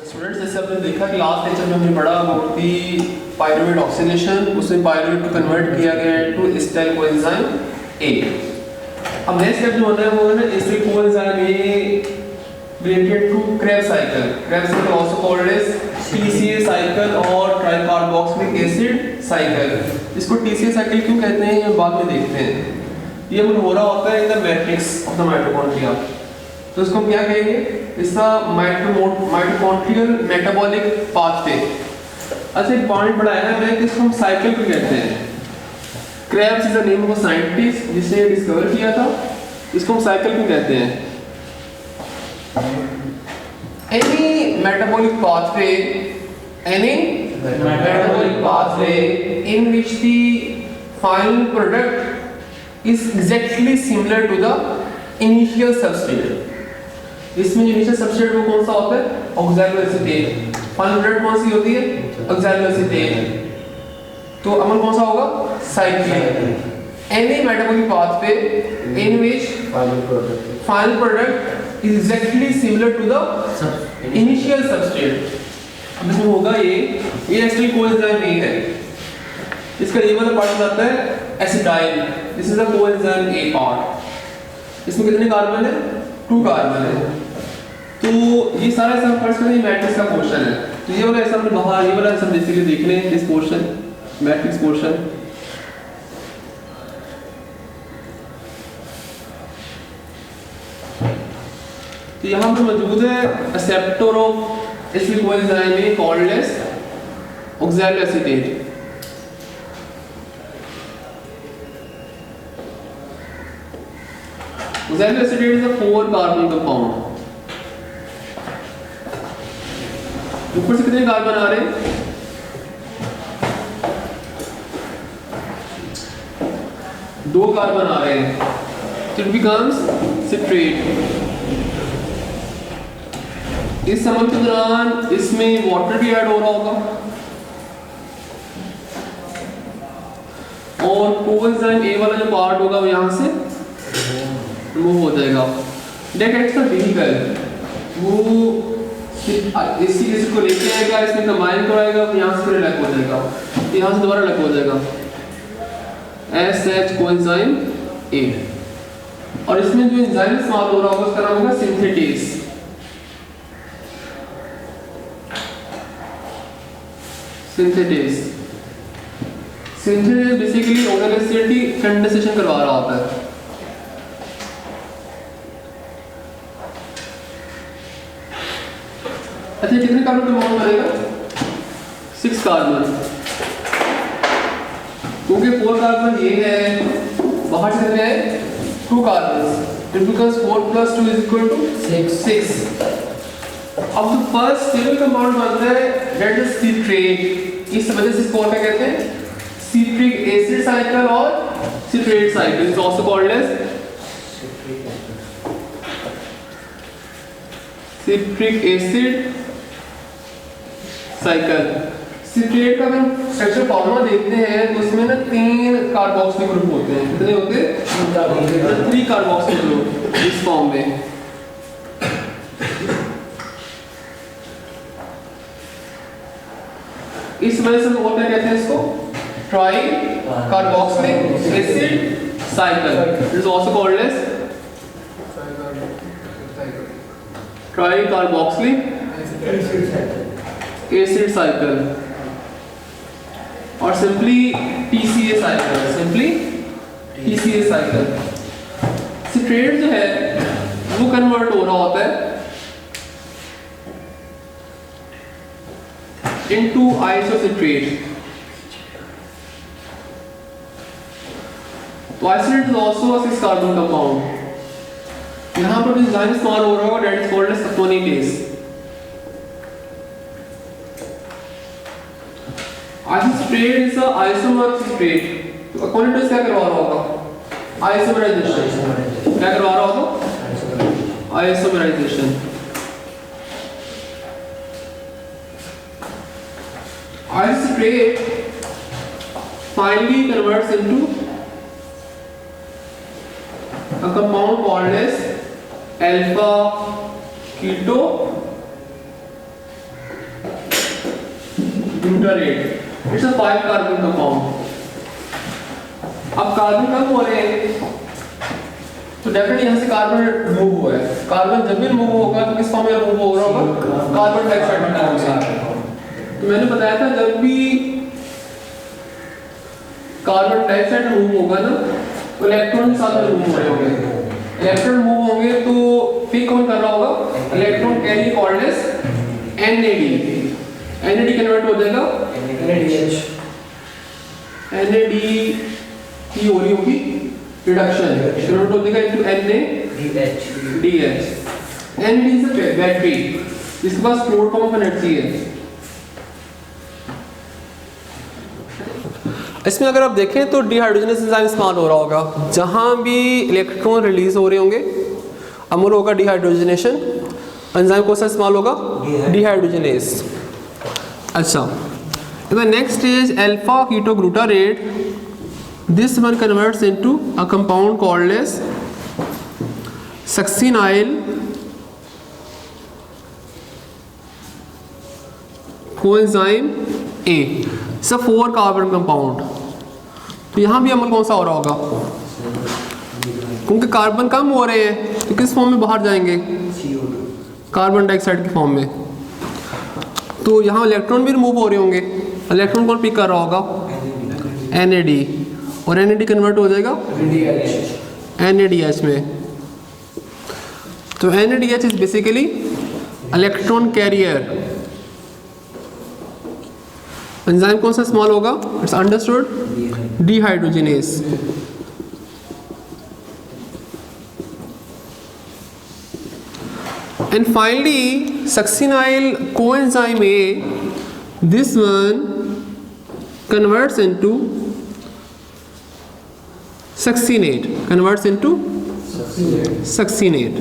Students, जैसे आपने देखा कि लास्ट लेक्चर में हमने पढ़ा अबाउट दी पाइरुवेट ऑक्सीडेशन, उसमें पाइरुवेट को कन्वर्ट किया गया है टू एसिटाइल कोएंजाइम ए। अब नेक्स्ट स्टेप जो होना है वो है ना acetyl coenzyme A related to Krebs cycle. Krebs cycle also called as TCA cycle और ट्राइकार्बोक्सिलिक एसिड साइकिल। इसको TCA साइकिल क्यों कहते हैं ये बाद में देखते हैं। ये हो रहा होता है in the matrix of the mitochondria, तो इसको हम क्या कहेंगे, इसका माइटोकॉन्ड्रियल मेटाबॉलिक पाथवे। अच्छा, एक पॉइंट पढ़ाया है मैंने, इसको हम साइकिल क्यों कहते हैं। Krebs is the name of a scientist जिसने डिस्कवर किया था, इसको हम साइकिल क्यों कहते हैं। Any metabolic pathway in which the final product is exactly similar to the initial substrate. इसमें जो initial substrate वो कौन सा होता है, oxaloacetate। final product कौन सी होती है, oxaloacetate। तो अमल कौन सा होगा, cyclic। Any metabolic pathway in which final product is exactly similar to the initial substrate। अब इसमें होगा ये एसिटाइल कोएंजाइम ए है, इसका ये वाला पार्ट आता है acetyl, this is the coenzyme A part. इसमें कितने कार्बन है, 2 कार्बन है। तो ये सारा सब फर्स्ट में मैट्रिक्स का पोर्शन है, तो ये वाला ऐसा हमने बाहर ये वाला सब बेसिकली देख लें, दिस पोर्शन मैट्रिक्स पोर्शन। तो यहाँ पर मौजूद है acceptor of acetyl coenzyme A called as oxaloacetate। Oxaloacetate is a 4 carbon compound. ऊपर से कितने कार्बन आ रहे हैं, 2 कार्बन आ रहे हैं, तो इट बिकम्स सिट्रेट। इस समझ के दौरान इसमें वाटर भी ऐड हो रहा होगा और कोएंजाइम ए वाला जो पार्ट होगा वो यहाँ से रिमूव हो जाएगा। डेट का व्हीकल वो इसी एसिड को लेके आएगा, इसमें कंबाइन कराएगा, यहाँ से फिर अलग हो जाएगा, यहाँ से दोबारा अलग हो जाएगा एसएच कोएंजाइम ए। और इसमें जो एंजाइम इस्तेमाल हो रहा होगा उसका नाम होगा सिंथेटेज। सिंथेटेज बेसिकली ओक्सालोएसेटेट कंडेंसेशन करवा रहा होता है। अच्छा, कितने कार्बन का अमाउंट बनेगा, 6 कार्बन, क्योंकि 4 कार्बन ये है, बाहर से कितने हैं, 2 कार्बन, इट बिकम्स 4 + 2 = 6। अब जो फर्स्ट स्टेबल कंपाउंड बनता है दैट इज सिट्रेट। इस वजह से इसको क्या कहते हैं, सिट्रिक एसिड साइकिल और citrate cycle is also called as citric acid cycle. Citrate का अगर स्ट्रक्चर फॉर्मूला देखते हैं तो उसमें ना 3 कार्बोक्सिलिक ग्रुप होते हैं। कितने होते हैं, 3 कार्बोक्सिलिक ग्रुप इस फॉर्म में। इस वजह से हम क्या कहते हैं इसको, tricarboxylic acid cycle, it is also called as tricarboxylic acid cycle और सिंपली TCA साइकिल। सिट्रेट जो है वो कन्वर्ट हो रहा होता है into isocitrate। तो isocitrate is also a 6 carbon compound. यहाँ पर जो एंजाइम इस्तेमाल हो रहा होगा that is called as acetonitase। Isocitrate is a isomer of citrate। तो acetonitase क्या करवा रहा होगा, आइसोमराइजेशन। क्या करवा रहा होगा, isomerisation. Isotrate finally converts into a compound called as alpha keto glutarate, it's a 5 carbon compound. अब कार्बन कम हो रहे हैं तो डेफिनेटली यहाँ से कार्बन रिमूव हुआ है। कार्बन जब भी रिमूव होगा तो किस फॉर्म में रिमूव हो रहा होगा? कार्बन डाइऑक्साइड में फॉर्म में। तो मैंने बताया था जब भी कार्बन डाइऑक्साइड रिमूव होगा ना तो इलेक्ट्रॉन साथ में रिमूव हो रहे होंगे। इलेक्ट्रॉन रिमूव होंगे तो पिक कौन कर रहा होगा? Electron carry called as NAD। NAD convert हो जाएगा NAD की हो रही होगी रिडक्शन, कन्वर्ट हो जाएगा into NaDH। NAD is a battery जिसके पास फ्लोट फॉर्म ऑफ एनर्जी है। इसमें अगर आप देखें तो डिहाइड्रोजनेस एंजाइम इस्तेमाल हो रहा होगा। जहां भी इलेक्ट्रॉन रिलीज हो रहे होंगे अमल होगा डिहाइड्रोजनेशन, एंजाइम कौन सा इस्तेमाल होगा? डिहाइड्रोजनेस। अच्छा, the next is alpha ketoglutarate. This one converts into a compound called as succinyl coenzyme A. It's a 4 carbon compound. तो यहाँ भी अमल कौन सा हो रहा होगा? क्योंकि कार्बन कम हो रहे हैं तो किस फॉर्म में बाहर जाएंगे? कार्बन डाइऑक्साइड के फॉर्म में। तो यहाँ इलेक्ट्रॉन भी रिमूव हो रहे होंगे। इलेक्ट्रॉन कौन पिक कर रहा होगा? NAD, और NAD कन्वर्ट हो जाएगा NADH में। तो NADH is basically electron carrier. Enzyme कौन सा इस्तेमाल होगा? It's understood, dehydrogenase. And finally, succinyl coenzyme A, this one converts into succinate, succinate.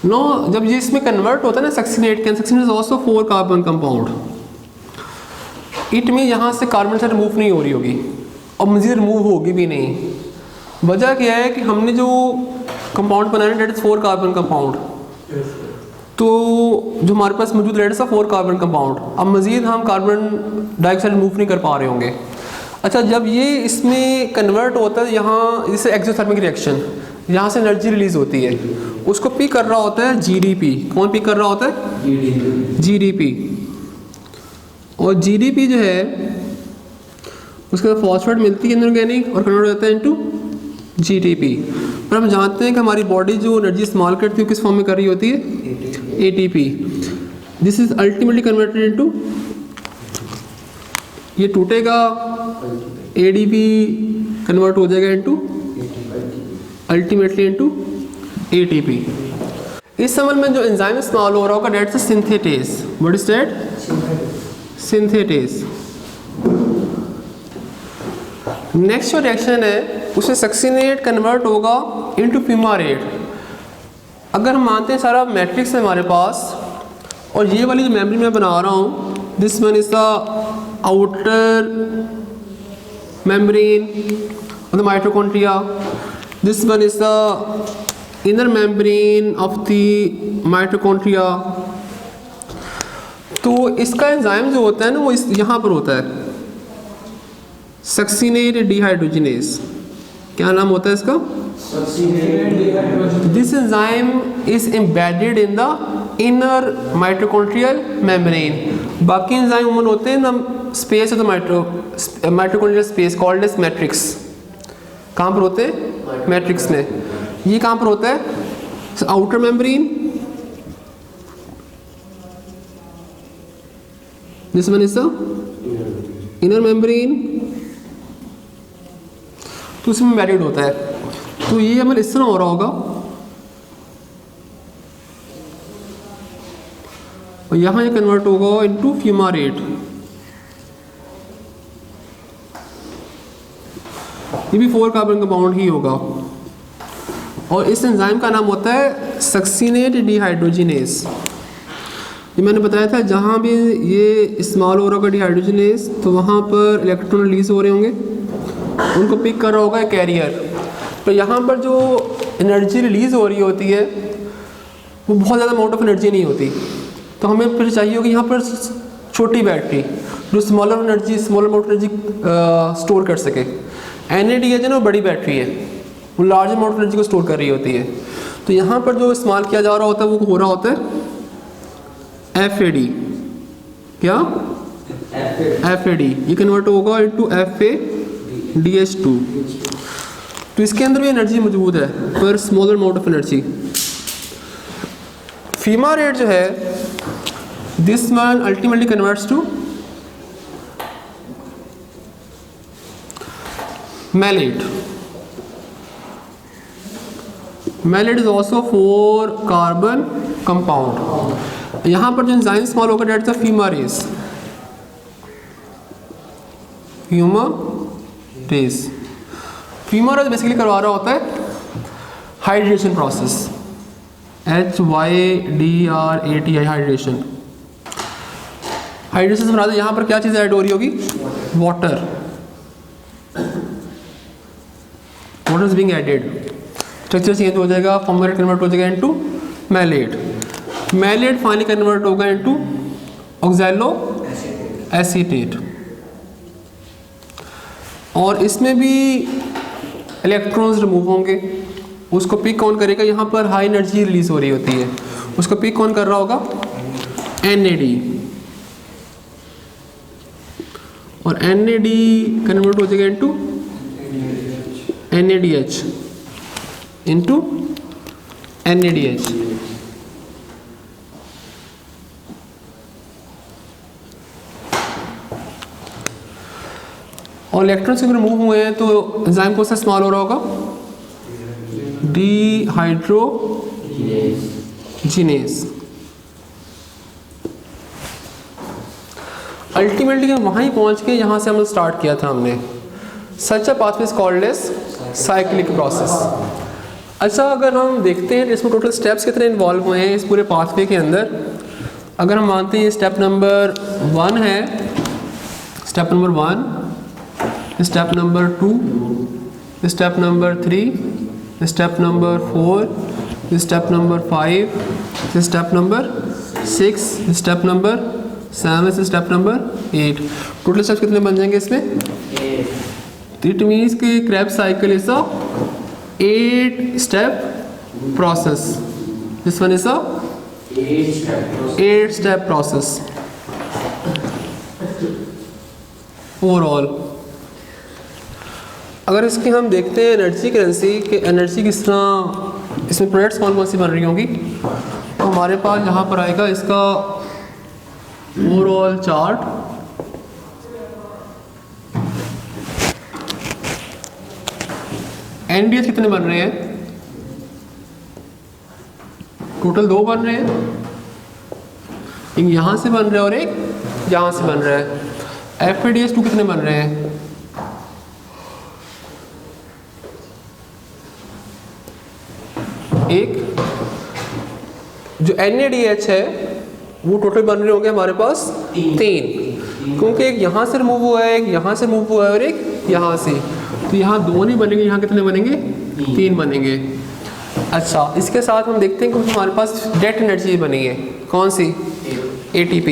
No जब ये इसमें कन्वर्ट होता है ना सक्सिनेट के, succinate is also 4 carbon compound. It में यहाँ से कार्बन से रिमूव नहीं हो रही होगी और मज़ीद रिमूव होगी भी नहीं। वजह क्या है कि हमने जो कंपाउंड बनाया डेट इज़ 4 कार्बन कंपाउंड। तो जो हमारे पास मौजूद डेट इज़ 4 कार्बन कंपाउंड, अब मज़ीद हम कार्बन डाइऑक्साइड रिमूव नहीं कर पा रहे होंगे। अच्छा, जब ये इसमें कन्वर्ट होता है यहाँ, जैसे एक्सोथर्मिक रिएक्शन, यहाँ से एनर्जी रिलीज होती है, उसको पिक कर रहा होता है GDP। कौन पिक कर रहा होता है? GDP। और GDP जो है उसके बाद फॉस्फेट मिलती है इनऑर्गेनिक और कन्वर्ट हो जाता है इनटू GDP। पर हम जानते हैं कि हमारी बॉडी जो एनर्जी इस्तेमाल करती है किस फॉर्म में कर रही होती है? ATP। This is ultimately converted into, ये टूटेगा ADP कन्वर्ट हो जाएगा इनटू अल्टीमेटली इनटू ATP। इस समय में जो एंजाइम इस्तेमाल हो रहा होगा that is synthetase. What is that? Synthetase. Next जो रिएक्शन है उसमें सक्सिनेट कन्वर्ट होगा इनटू फ्यूमारेट। अगर हम मानते हैं सारा मैट्रिक्स है हमारे पास और ये वाली जो मेमोरी मैं बना रहा हूँ, this one is the outer membrane of the mitochondria, this one is the inner membrane of the mitochondria. तो इसका एंजाइम जो होता है ना वो इस यहाँ पर होता है, सक्सिनेट डिहाइड्रोजनेस। क्या नाम होता है इसका? This enzyme is embedded in the inner mitochondrial membrane. बाकी एंजाइम उमन होते हैं ना space of the mitochondrial space called as matrix. कहाँ पर होते हैं? मैट्रिक्स में। ये कहाँ पर होता है? Outer membrane, this one is the inner membrane, तो इसमें मैरिड होता है। तो ये हमारे इस तरह हो रहा होगा और यहाँ ये कन्वर्ट होगा इनटू फ्यूमारेट। ये भी 4 कार्बन कंपाउंड ही होगा और इस एंजाइम का नाम होता है सक्सिनेट डिहाइड्रोजनेस। ये मैंने बताया था जहाँ भी ये इस्तेमाल हो रहा होगा डिहाइड्रोजनेस तो वहाँ पर इलेक्ट्रॉन रिलीज हो रहे होंगे उनको पिक कर रहा होगा कैरियर। तो यहाँ पर जो एनर्जी रिलीज़ हो रही होती है वो बहुत ज़्यादा अमाउंट ऑफ एनर्जी नहीं होती, तो हमें फिर चाहिए होगी यहाँ पर छोटी बैटरी जो स्मॉल अमाउंट एनर्जी स्टोर कर सके। NADH है ना, बड़ी बैटरी है, वो लार्ज अमाउंट ऑफ एनर्जी को स्टोर कर रही होती है। तो यहाँ पर जो इस्तेमाल किया जा रहा होता है वो हो रहा होता है FAD। क्या? FAD। ये कन्वर्ट होगा इनटू FADH2। तो इसके अंदर भी एनर्जी मौजूद है पर smaller amount of energy. Fumarate जो है this one ultimately converts to malate. Malate is also 4 carbon compound. यहाँ पर जो एंजाइम इस्तेमाल होगा that is fumarase. Fumarase basically करवा रहा होता है hydration process, HYDRATI hydration. Hydration से बना यहाँ पर क्या चीज़ ऐड हो रही होगी? Water. Water is being added, structure change हो जाएगा, फॉर्मेट कन्वर्ट हो जाएगा into malate. Malate finally convert होगा इनटू ऑक्सैलो एसीटेट। और इसमें भी इलेक्ट्रॉन्स रिमूव होंगे, उसको पिक कौन करेगा? यहाँ पर हाई एनर्जी रिलीज हो रही होती है, उसको पिक कौन कर रहा होगा? NAD। और NAD कन्वर्ट हो जाएगा इनटू NADH इनटू NADH। और इलेक्ट्रॉन्स अगर रिमूव हुए हैं तो एंजाइम कौन सा इस्तेमाल हो रहा होगा? डिहाइड्रोजिनेज। अल्टीमेटली हम वहाँ ही पहुँच के यहाँ से हमने स्टार्ट किया था हमने। Such a pathway is called as cyclic process. अच्छा, अगर हम देखते हैं इसमें टोटल स्टेप्स कितने इन्वॉल्व हुए हैं इस पूरे पाथवे के अंदर, अगर हम मानते हैं स्टेप नंबर 1 है, step number 1, step number 2, step number 3, step number 4, step number 5, step number 6, step number 7, step number 8। Total steps कितने बन जाएंगे इसमें? इट मीन्स कि Krebs cycle is a 8 step process. This one is a 8 step process overall. अगर इसकी हम देखते हैं एनर्जी करेंसी कि एनर्जी किस तरह इसमें प्रोडक्ट्स कौन कौन सी बन रही होंगी, तो हमारे पास यहाँ पर आएगा इसका ओवरऑल चार्ट। NADH कितने बन रहे हैं? टोटल 2 बन रहे हैं, एक यहाँ से बन रहा है और एक यहाँ से बन रहा है। FADH2 कितने बन रहे हैं? एक। जो NADH है वो टोटल बन रहे होंगे हमारे पास 3, क्योंकि एक यहाँ से रिमूव हुआ है, एक यहाँ से रिमूव हुआ है और एक यहाँ से, तो यहाँ 2 नहीं बनेंगे, यहाँ कितने बनेंगे? 3 बनेंगे। अच्छा, इसके साथ हम देखते हैं कि हमारे पास डेट एनर्जी बनी है, कौन सी? ATP।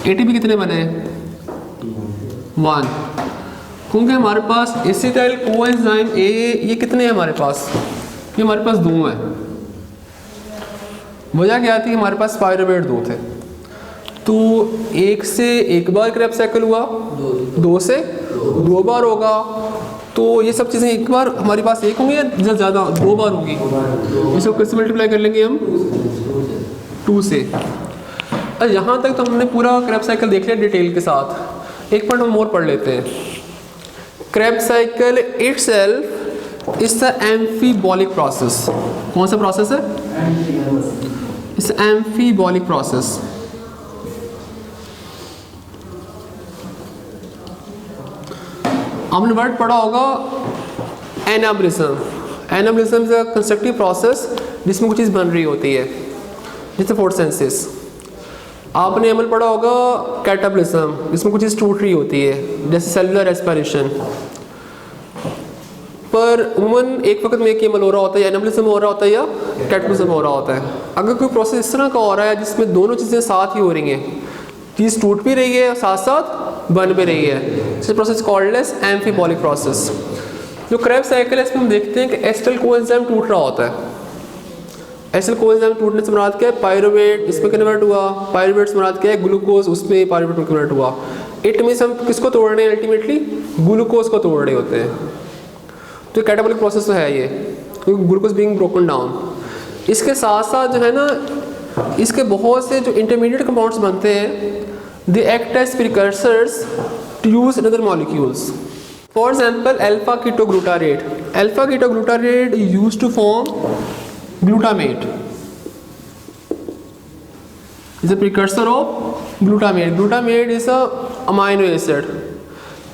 ATP कितने बने? 1, क्योंकि हमारे पास एसिटाइल कोएंजाइम A ये कितने हैं हमारे पास? ये हमारे पास 2 हैं। वजह क्या थी? हमारे पास पायरुवेट 2 थे, तो 1 से 1 बार क्रेब्स साइकिल हुआ, 2 से 2 बार होगा, तो ये सब चीज़ें एक बार हमारे पास 1 होंगी या ज़्यादा? 2 बार होंगी। इसको किससे मल्टीप्लाई कर लेंगे हम? 2 से। अच्छा, यहाँ तक तो हमने पूरा क्रेब साइकिल देख लिया डिटेल के साथ। एक पॉइंट हम और पढ़ लेते हैं। Krebs cycle itself is the amphibolic process. कौन सा प्रोसेस है? It's amphibolic process. हमने वर्ड पढ़ा होगा एनाब्लिज्म। एनाब्लिज्म इज अ कंस्ट्रक्टिव प्रोसेस जिसमें कुछ चीज़ बन रही होती है, जैसे फोटोसिंथेसिस। आपने एमएल पढ़ा होगा कैटाब्लिज्म, जिसमें कुछ चीज़ टूट रही होती है, जैसे सेलुलर रेस्पिरेशन। पर उमूमन एक वक्त में केमल हो रहा होता है या एनाबलिज्म हो रहा होता है या कैटलिज्म हो रहा होता है। अगर कोई प्रोसेस इस तरह का हो रहा है जिसमें दोनों चीज़ें साथ ही हो रही हैं, चीज़ टूट भी रही है और साथ साथ बन भी रही है, इस process called as amphibolic process. जो क्रेब्स साइकिल है इसमें हम देखते हैं कि एसिटाइल कोएंजाइम टूट रहा होता है। एसिटाइल कोएंजाइम टूटने से मुराद क्या है, पायरुवेट इसमें कन्वर्ट हुआ, पायरुवेट से मुराद क्या है, ग्लूकोज उसमें पायरुवेट में कन्वर्ट हुआ। इट मीन्स हम किसको तोड़ रहे हैं, अल्टीमेटली ग्लूकोज को तोड़ रहे होते हैं। तो कैटाबॉलिक प्रोसेस तो है ये, क्योंकि ग्लूकोज बीइंग ब्रोकन डाउन। इसके साथ साथ जो है ना, इसके बहुत से जो इंटरमीडिएट कंपाउंड्स बनते हैं, they act as precursors to use another molecules. For example alpha ketoglutarate, alpha ketoglutarate use to form glutamate is a precursor of glutamate. Glutamate is a amino acid.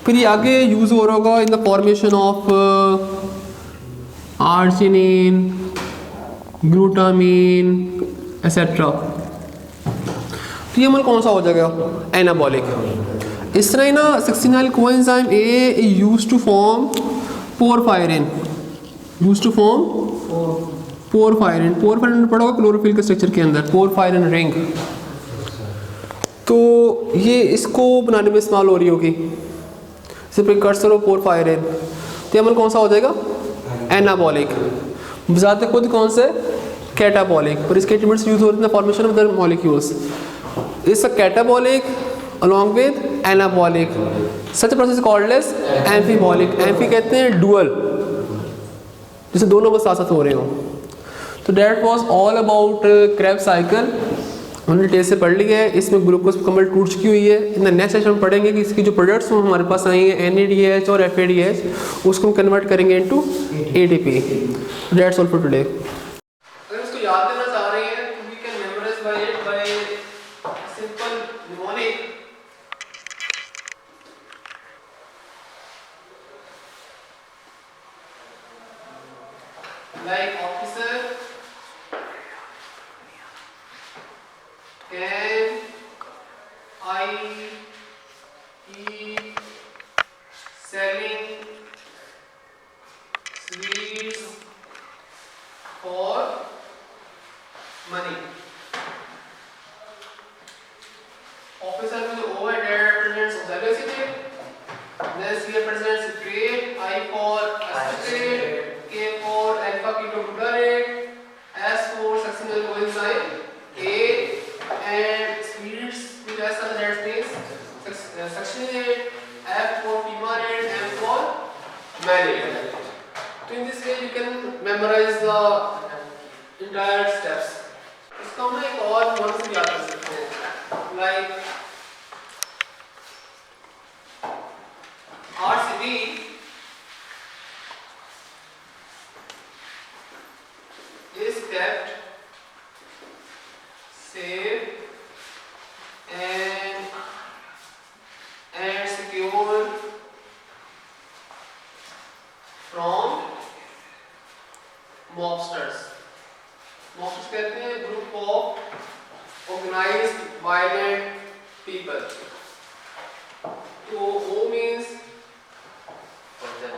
फिर ये आगे यूज हो रहा होगा in the formation of arginine, glutamine etcetera. तो ये मतलब कौन सा हो जाएगा, एनाबॉलिक। इस तरह ही ना succinyl coenzyme A use to form porphyrin, use to form porphyrin. Porphyrin पड़ा होगा क्लोरोफिल के स्ट्रक्चर के अंदर, पोरफायरिन रिंग। तो ये इसको बनाने में इस्तेमाल हो रही होगी, जैसे प्रिकर्सर ऑफ पोरफायरिन। तो अमल कौन सा हो जाएगा, एनाबॉलिक। बजाते खुद कौन से, कैटाबॉलिक। और इसके एलिमेंट्स यूज हो रहे हैं formation of the molecules. It's a catabolic along with anabolic. Such a process is called as amphibolic. Amphi कहते हैं डुअल, जैसे दोनों बस साथ साथ हो रहे हो। तो that was all about Krebs cycle. हमने डिटेल से पढ़ लिया है, इसमें ग्लूकोज कमल टूट चुकी हुई है। इन द नेक्स्ट सेशन हम पढ़ेंगे कि इसकी जो प्रोडक्ट्स हमारे पास आई हैं NADH और FADH, उसको हम कन्वर्ट करेंगे into ATP। That's all for today. अगर इसको याद करना चाह रहे हैं तो we can memorize by it by simple mnemonic. Like officer, can, I, he, selling sweets for money. Officer में जो O है, that represents velocity. This here represents grade, I for acetate, K for alpha ketoglutarate, S for succinyl coenzyme A, and speeds which as such that means succinate, F for fumarate, M for malate. So in this way you can memorize the entire steps. इसका हम एक और model से याद कर सकते हैं, like RCB is kept safe and secure from mobsters. Mobsters कहते हैं group of organized violent people. तो O means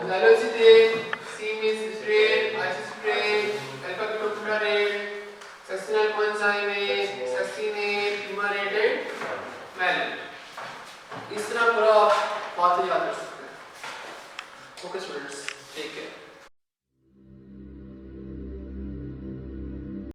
velocity, C means strain, isostrain, alpha ketoglutarate, succinyl coenzyme A, succinate, fumarate and malate. इस तरह पूरा बातें याद कर सकते हैं। Okay students, take care.